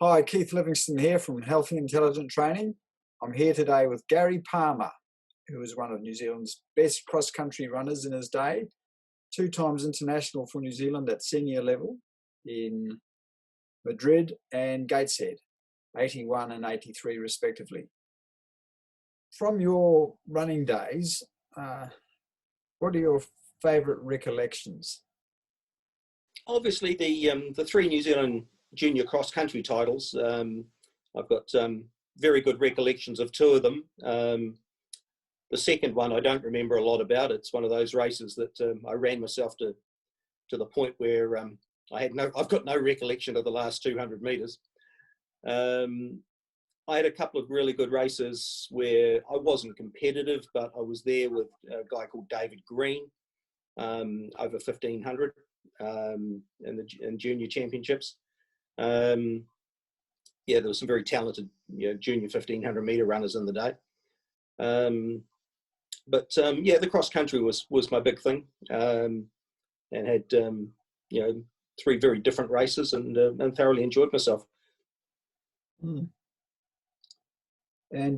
Hi, Keith Livingston here from Healthy Intelligent Training. I'm here today with Gary Palmer, who is one of New Zealand's best cross-country runners in his day, 2 times international for New Zealand at senior level in Madrid and Gateshead, 81 and 83 respectively. From your running days, what are your favourite recollections? Obviously, the 3 New Zealand junior cross-country titles. I've got very good recollections of 2 of them. The second one I don't remember a lot about. It's one of those races that I ran myself to the point where I've got no recollection of the last 200 metres. I had a couple of really good races where I wasn't competitive, but I was there with a guy called David Green over 1500 in junior championships. There were some very talented junior 1500 metre runners in the day. The cross country was my big thing, and had 3 very different races, and thoroughly enjoyed myself. And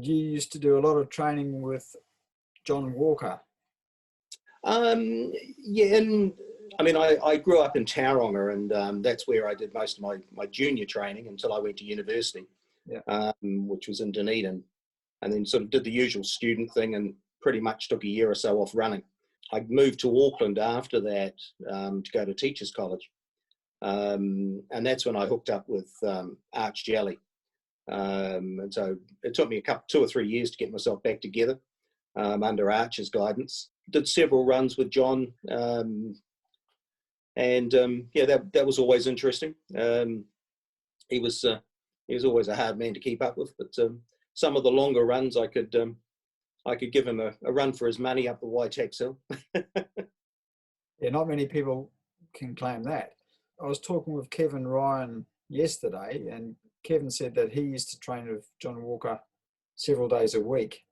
you used to do a lot of training with John Walker. I grew up in Tauranga, and that's where I did most of my junior training until I went to university, which was in Dunedin, and then sort of did the usual student thing and pretty much took a year or so off running. I moved to Auckland after that to go to Teachers College, and that's when I hooked up with Arch Jelley. And so it took me 2 or 3 years to get myself back together under Arch's guidance. Did several runs with John, that was always interesting. He was always a hard man to keep up with, but some of the longer runs I could give him a run for his money up the Waitax Hill. Yeah, not many people can claim that. I was talking with Kevin Ryan yesterday, and Kevin said that he used to train with John Walker several days a week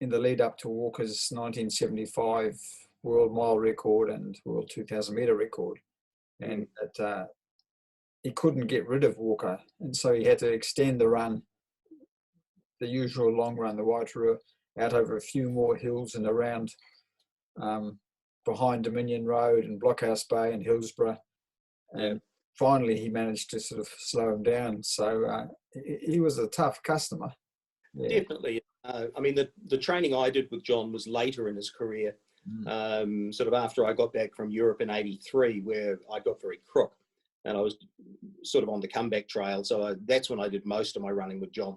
in the lead up to Walker's 1975 world mile record and world 2000 metre record, and that he couldn't get rid of Walker, and so he had to extend the run, the usual long run, the Waitara, out over a few more hills and around behind Dominion Road and Blockhouse Bay and Hillsborough. And finally he managed to sort of slow him down. So he was a tough customer. Yeah. Definitely. The training I did with John was later in his career, sort of after I got back from Europe in 83, where I got very crook and I was sort of on the comeback trail. So that's when I did most of my running with John.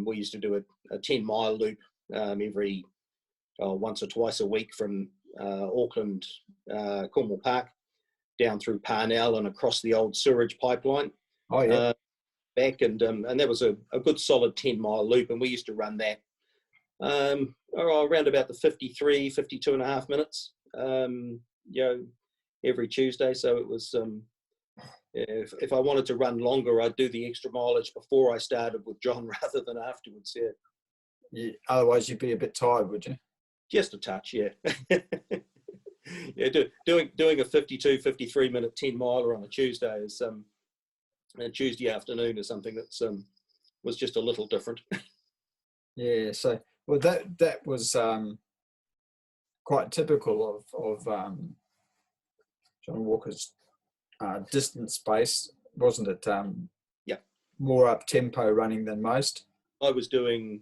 We used to do a 10-mile loop every once or twice a week from Auckland, Cornwall Park, down through Parnell and across the old sewerage pipeline. Oh, yeah. Back, and that was a good solid 10-mile loop, and we used to run that around about the 52 and a half minutes, every Tuesday. So it was, if I wanted to run longer, I'd do the extra mileage before I started with John rather than afterwards. Yeah. Otherwise, you'd be a bit tired, would you? Just a touch, yeah. Doing a 52, 53 minute 10 miler on a Tuesday is a Tuesday afternoon is something that was just a little different. Yeah, so well that was quite typical of John Walker's distance base, wasn't it? More up tempo running than most. I was doing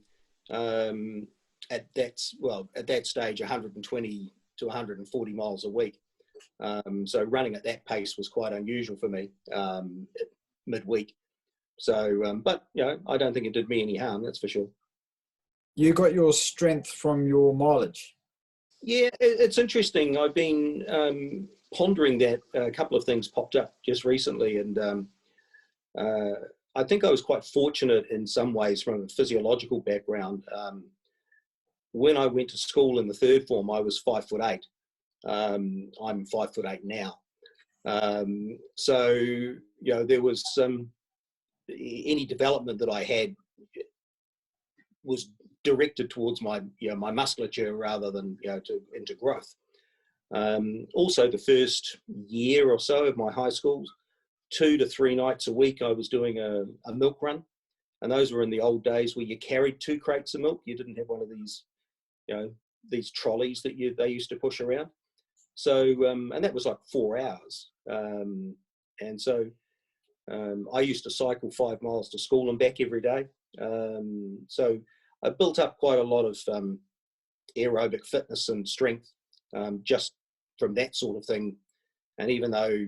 at that stage 120 to 140 miles a week. So running at that pace was quite unusual for me midweek. So, but I don't think it did me any harm, that's for sure. You got your strength from your mileage? Yeah, it's interesting. I've been pondering that. A couple of things popped up just recently, and I think I was quite fortunate in some ways from a physiological background. When I went to school in the 3rd form, I was 5'8". I'm 5'8" now. So there was any development that I had was directed towards my my musculature rather than into growth. Also, the first year or so of my high school 2 to 3 nights a week, I was doing a milk run. And those were in the old days where you carried 2 crates of milk. You didn't have one of these, these trolleys that they used to push around. So, and that was like 4 hours. And so I used to cycle 5 miles to school and back every day. So I built up quite a lot of aerobic fitness and strength just from that sort of thing. And even though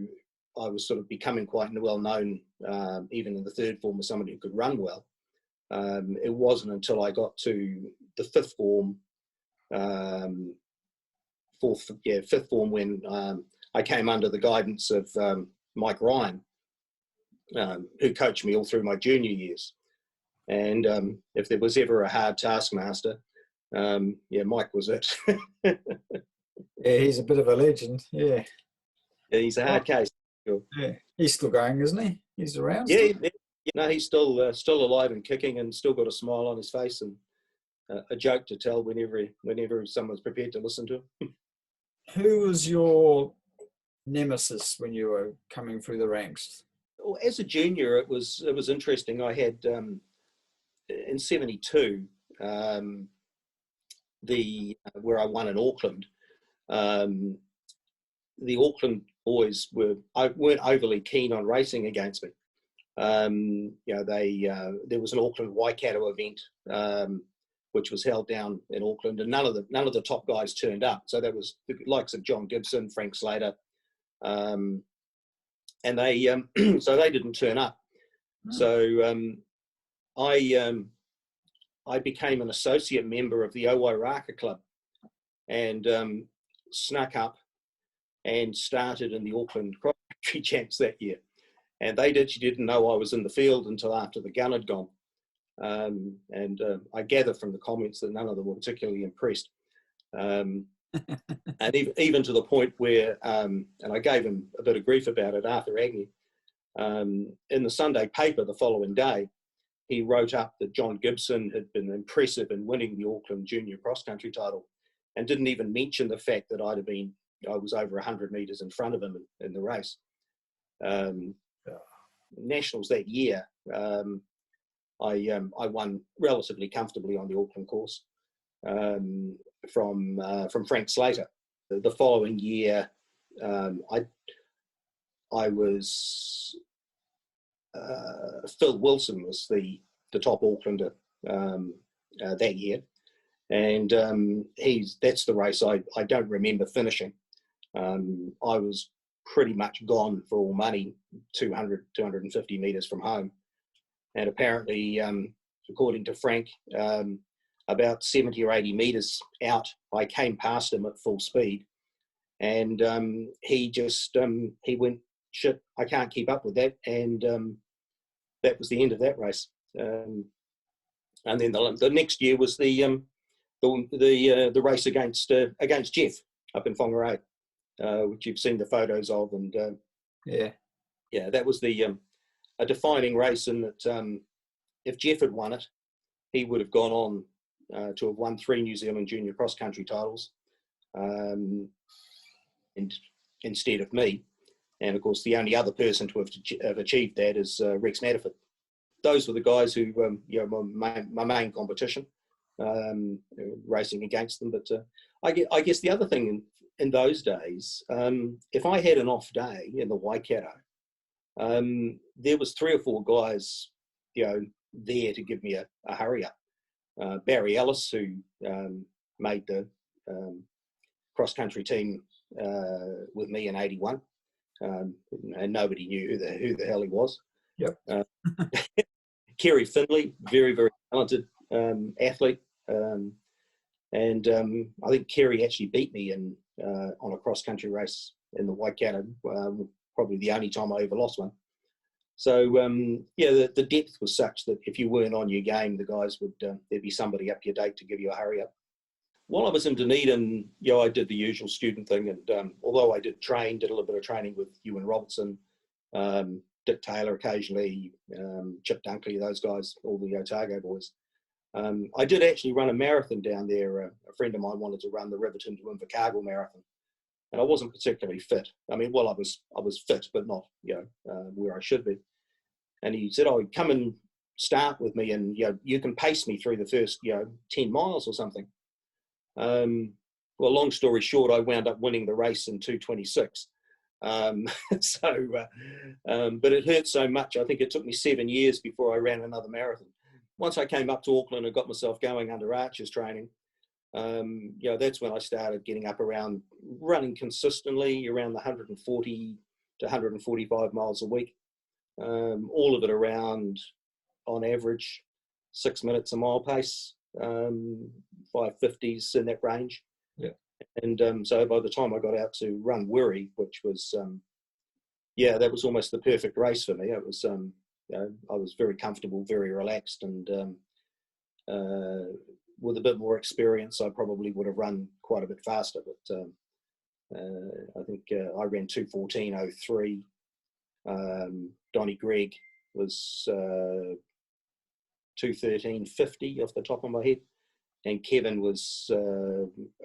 I was sort of becoming quite well known, even in the 3rd form, as somebody who could run well, it wasn't until I got to the 5th form, 5th form, when I came under the guidance of Mike Ryan, who coached me all through my junior years. And if there was ever a hard taskmaster, Mike was it. Yeah, he's a bit of a legend. Yeah, he's a hard case. Yeah, he's still going, isn't he? He's around. Yeah, no, he's still alive and kicking, and still got a smile on his face and a joke to tell whenever someone's prepared to listen to him. Who was your nemesis when you were coming through the ranks? Well, as a junior, it was interesting. I had in '72 where I won in Auckland. The Auckland boys weren't overly keen on racing against me. There was an Auckland Waikato event which was held down in Auckland, and none of the top guys turned up. So that was the likes of John Gibson, Frank Slater, and they so they didn't turn up. So I became an associate member of the Owairaka Club, and snuck up and started in the Auckland Cross Country Champs that year. And they didn't know I was in the field until after the gun had gone. And I gather from the comments that none of them were particularly impressed. And even to the point where, and I gave him a bit of grief about it, Arthur Agnew, in the Sunday paper the following day, he wrote up that John Gibson had been impressive in winning the Auckland Junior Cross Country title, and didn't even mention the fact that I was over 100 metres in front of him in the race. Nationals that year, I won relatively comfortably on the Auckland course from Frank Slater. The following year, I was Phil Wilson was the top Aucklander that year, and that's the race I don't remember finishing. I was pretty much gone for all money, 250 metres from home. And apparently, according to Frank, about 70 or 80 metres out, I came past him at full speed. And he went, shit, I can't keep up with that. And that was the end of that race. And then the next year was the race against Jeff up in Whangarei, which you've seen the photos of. And that was a defining race, in that if Jeff had won it, he would have gone on to have won 3 New Zealand junior cross country titles, and instead of me. And of course, the only other person to have achieved that is Rex Matterford. Those were the guys who, my main competition, racing against them. But I guess the other thing in those days, if I had an off day in the Waikato, there was 3 or 4 guys, there to give me a hurry up. Barry Ellis, who made the cross-country team with me in '81, and nobody knew who the hell he was. Yep. Kerry Finley, very, very talented athlete, and I think Kerry actually beat me on a cross-country race in the Waikato, probably the only time I ever lost one. So, the depth was such that if you weren't on your game, the guys would, there'd be somebody up your date to give you a hurry up. While I was in Dunedin, I did the usual student thing. And although I did a little bit of training with Ewan Robertson, Dick Taylor occasionally, Chip Dunkley, those guys, all the Otago boys. I did actually run a marathon down there. A friend of mine wanted to run the Riverton to Invercargill marathon. and I wasn't particularly fit. I mean, well, I was fit, but not, where I should be. And he said, "Oh, come and start with me, and you can pace me through the first 10 miles or something." Well, long story short, I wound up winning the race in 2:26. But it hurt so much. I think it took me 7 years before I ran another marathon. Once I came up to Auckland and got myself going under Arch's training, that's when I started getting up around running consistently around the 140 to 145 miles a week. All of it around, on average, 6 minutes a mile pace, 550s in that range. Yeah. And so by the time I got out to run Wirry, which was, that was almost the perfect race for me. It was, I was very comfortable, very relaxed, and with a bit more experience, I probably would have run quite a bit faster. But I think I ran 2:14:03. Donnie Gregg was 2:13:50 off the top of my head, and Kevin was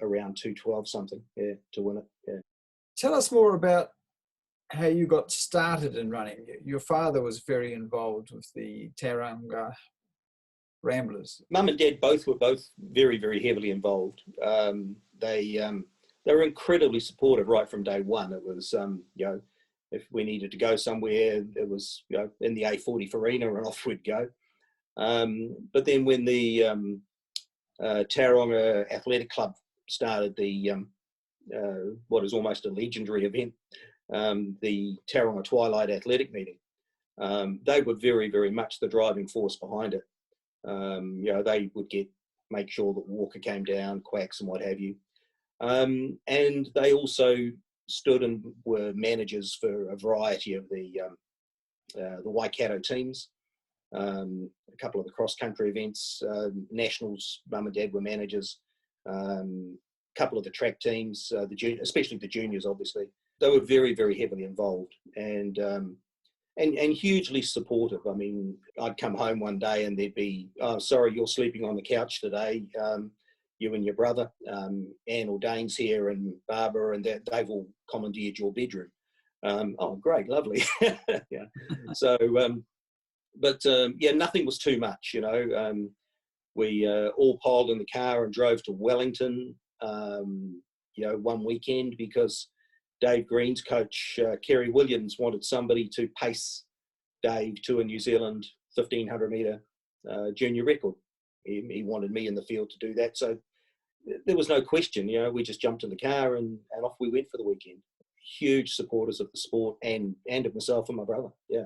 around 2:12 something, to win it. Yeah. Tell us more about how you got started in running. Your father was very involved with the Tauranga Ramblers. Mum and Dad were very, very heavily involved. They were incredibly supportive right from day one. It was if we needed to go somewhere, it was in the A40 Farina, and off we'd go. But then when the Tauranga Athletic Club started the what is almost a legendary event, the Tauranga Twilight Athletic Meeting, they were very, very much the driving force behind it. They would make sure that Walker came down, quacks and what have you. And they also stood and were managers for a variety of the Waikato teams, a couple of the cross-country events, nationals. Mum and Dad were managers, a couple of the track teams, especially the juniors, obviously. They were very, very heavily involved, and hugely supportive. I mean, I'd come home one day and there'd be, "Oh, sorry, you're sleeping on the couch today. You and your brother, Anne or Dane's here, and Barbara, and they've all commandeered your bedroom." Oh, great, lovely. Yeah. So, nothing was too much, We all piled in the car and drove to Wellington, one weekend, because Dave Green's coach, Kerry Williams, wanted somebody to pace Dave to a New Zealand 1,500 metre junior record. He wanted me in the field to do that. So there was no question, we just jumped in the car and off we went for the weekend. Huge supporters of the sport and of myself and my brother. Yeah.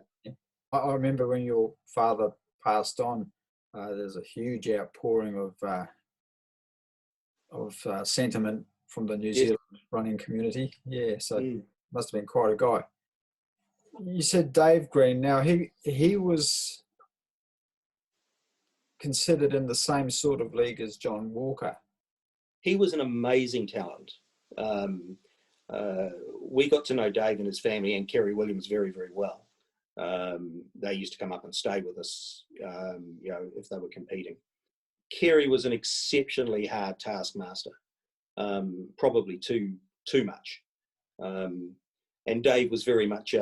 I remember when your father passed on, there's a huge outpouring of sentiment from the New Zealand running community. Yeah, so must have been quite a guy. You said Dave Green. Now, he was considered in the same sort of league as John Walker. He was an amazing talent. We got to know Dave and his family and Kerry Williams very, very well. They used to come up and stay with us, if they were competing. Kerry was an exceptionally hard taskmaster, probably too much. And Dave was very much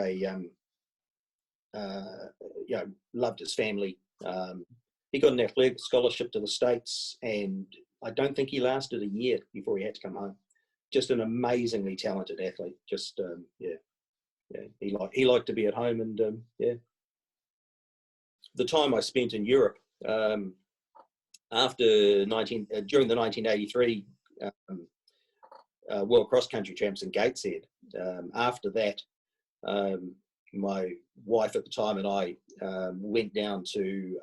loved his family. He got an athletic scholarship to the States, and I don't think he lasted a year before he had to come home. Just an amazingly talented athlete. Just, he liked to be at home, and The time I spent in Europe during the 1983 World Cross Country Champs in Gateshead. After that, my wife at the time and I went down to.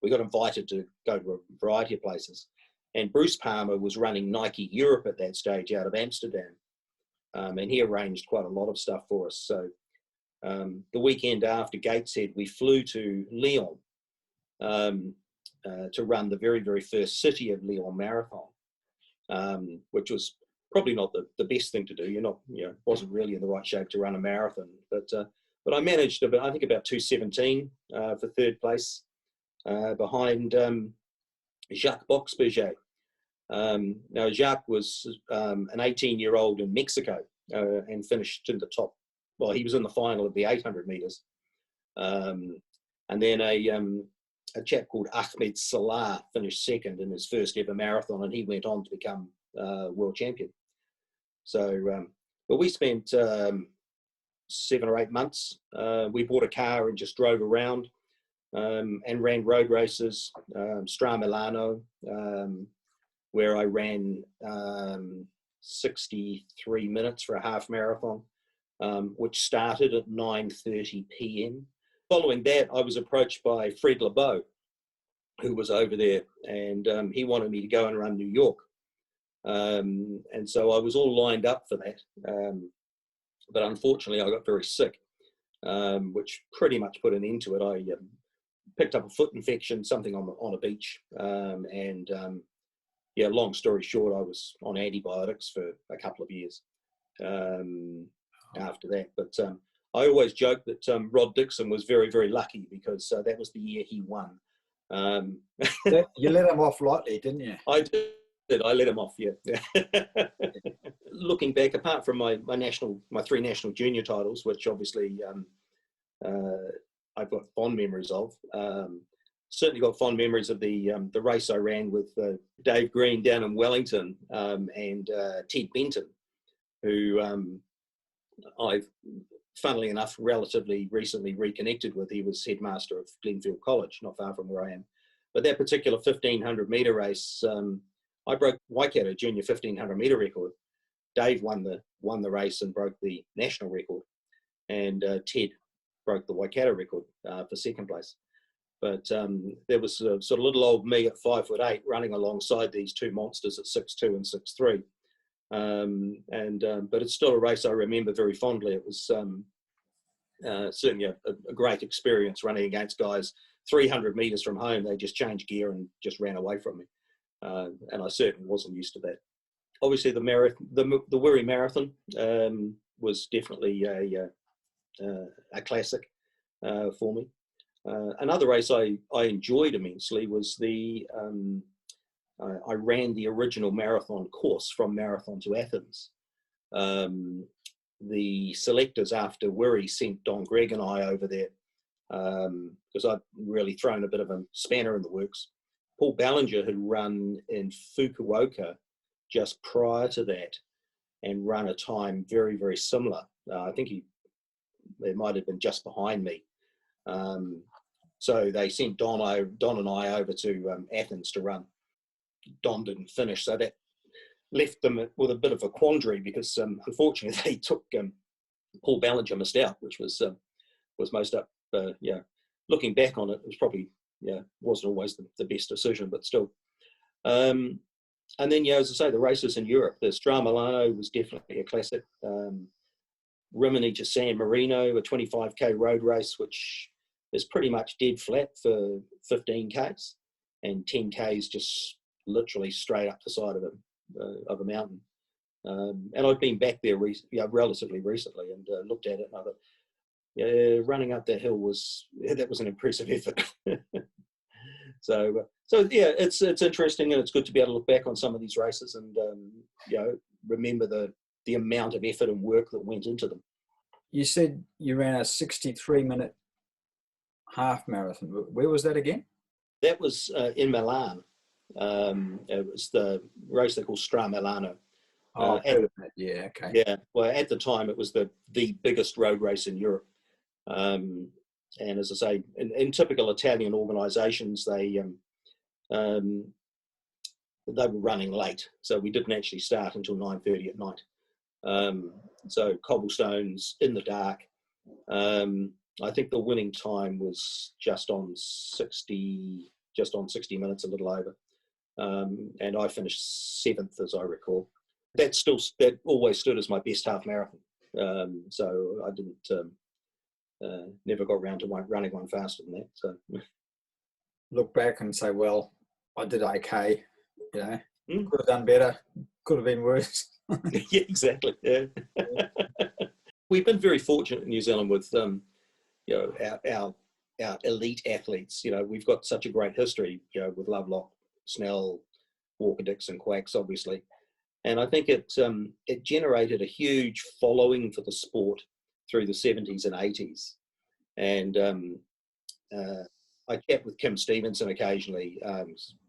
We got invited to go to a variety of places, and Bruce Palmer was running Nike Europe at that stage out of Amsterdam, and he arranged quite a lot of stuff for us. So the weekend after Gateshead, we flew to Lyon to run the very, very first City of Lyon Marathon, which was probably not the best thing to do. Wasn't really in the right shape to run a marathon, but I managed I think about 2:17 for third place, behind Jacques Boxberger. Now, Jacques was an 18-year-old in Mexico and finished in the top. Well, he was in the final of the 800 meters. And then a chap called Ahmed Salah finished second in his first ever marathon, and he went on to become world champion. So, but we spent 7 or 8 months. We bought a car and just drove around and ran road races, Stramilano, where I ran 63 minutes for a half marathon, which started at 9:30 p.m. Following that, I was approached by Fred Lebeau, who was over there, and he wanted me to go and run New York. And so I was all lined up for that. But unfortunately, I got very sick, which pretty much put an end to it. I picked up a foot infection, something on a beach. Yeah, long story short, I was on antibiotics for a couple of years after that. But I always joke that Rod Dixon was very, very lucky because that was the year he won. You let him off lightly, didn't you? I did. I let him off, yeah. Looking back, apart from my 3 national junior titles, which obviously I've got fond memories of. Certainly got fond memories of the race I ran with Dave Green down in Wellington and Ted Benton, who I've, funnily enough, relatively recently reconnected with. He was headmaster of Glenfield College, not far from where I am. But that particular 1500 metre race, I broke Waikato junior 1500 metre record. Dave won the race and broke the national record, and Ted broke the Waikato record for second place. But there was sort of little old me at 5'8" running alongside these two monsters at 6'2" and 6'3". But it's still a race I remember very fondly. It was certainly a great experience running against guys 300 metres from home. They just changed gear and just ran away from me. And I certainly wasn't used to that. Obviously, the Wirri Marathon was definitely a classic for me. Another race I enjoyed immensely was I ran the original marathon course from Marathon to Athens. The selectors after Wirri sent Don Gregg and I over there because I'd really thrown a bit of a spanner in the works. Paul Ballinger had run in Fukuoka just prior to that and run a time very, very similar. I think it might have been just behind me. So they sent Don and I over to Athens to run. Don didn't finish, so that left them with a bit of a quandary because unfortunately they took Paul Ballinger missed out, which was most up. Looking back on it, it was probably wasn't always the best decision, but still. And then as I say, the races in Europe, the Stramilano was definitely a classic. Rimini to San Marino, a 25k road race, which is pretty much dead flat for 15k's, and 10k's just literally straight up the side of a mountain. And I've been back there relatively recently and looked at it, and I thought, running up that hill was an impressive effort. So it's interesting, and it's good to be able to look back on some of these races and remember the amount of effort and work that went into them. You said you ran a 63-minute half marathon. Where was that again? That was in Milan. It was the race they call Stramilano. Yeah, okay. Yeah, well, at the time it was the biggest road race in Europe. And as I say, in typical Italian organisations, they were running late, so we didn't actually start until 9:30 at night. So cobblestones in the dark. I think the winning time was just on 60 minutes, a little over. And I finished 7th, as I recall. That always stood as my best half marathon. So I didn't never got around to running one faster than that. So look back and say, well, I did okay. Could have done better. Could have been worse. Yeah, exactly. Yeah. We've been very fortunate in New Zealand with our elite athletes. We've got such a great history. With Lovelock, Snell, Walker Dixon Quacks, obviously. And I think it generated a huge following for the sport through the 70s and 80s. And I chat with Kim Stevenson occasionally.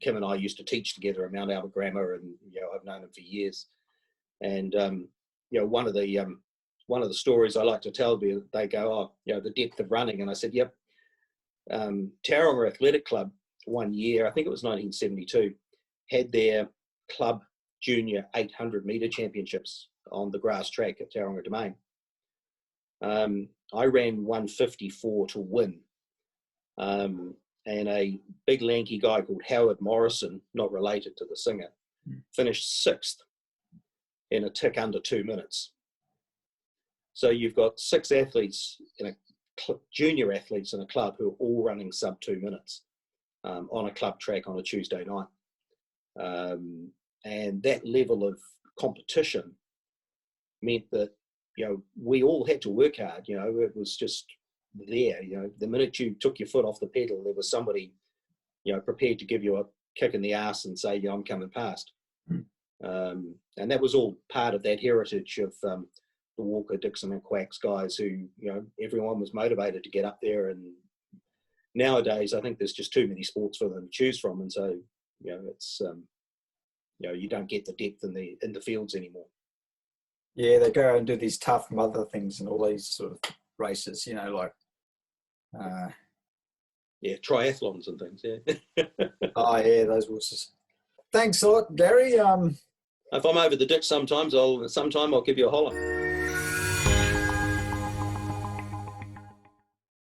Kim and I used to teach together at Mount Albert Grammar, and I've known him for years. And one of the stories I like to tell, they go, the depth of running, and I said, yep. Tauranga Athletic Club one year, I think it was 1972, had their club junior 800 metre championships on the grass track at Tauranga Domain. I ran 154 to win. And a big lanky guy called Howard Morrison, not related to the singer, finished sixth in a tick under 2 minutes. So you've got 6 athletes junior athletes in a club who are all running sub 2 minutes on a club track on a Tuesday night. And that level of competition meant that, we all had to work hard. It was just there. The minute you took your foot off the pedal, there was somebody, prepared to give you a kick in the ass and say, I'm coming past. And that was all part of that heritage of the Walker, Dixon and Quacks guys who, everyone was motivated to get up there. And nowadays, I think there's just too many sports for them to choose from. And so, it's, you don't get the depth in the fields anymore. Yeah, they go and do these tough mother things and all these sort of races, triathlons and things, yeah. Oh, yeah, those horses. Thanks a lot, Gary. If I'm over the ditch sometime I'll give you a holler.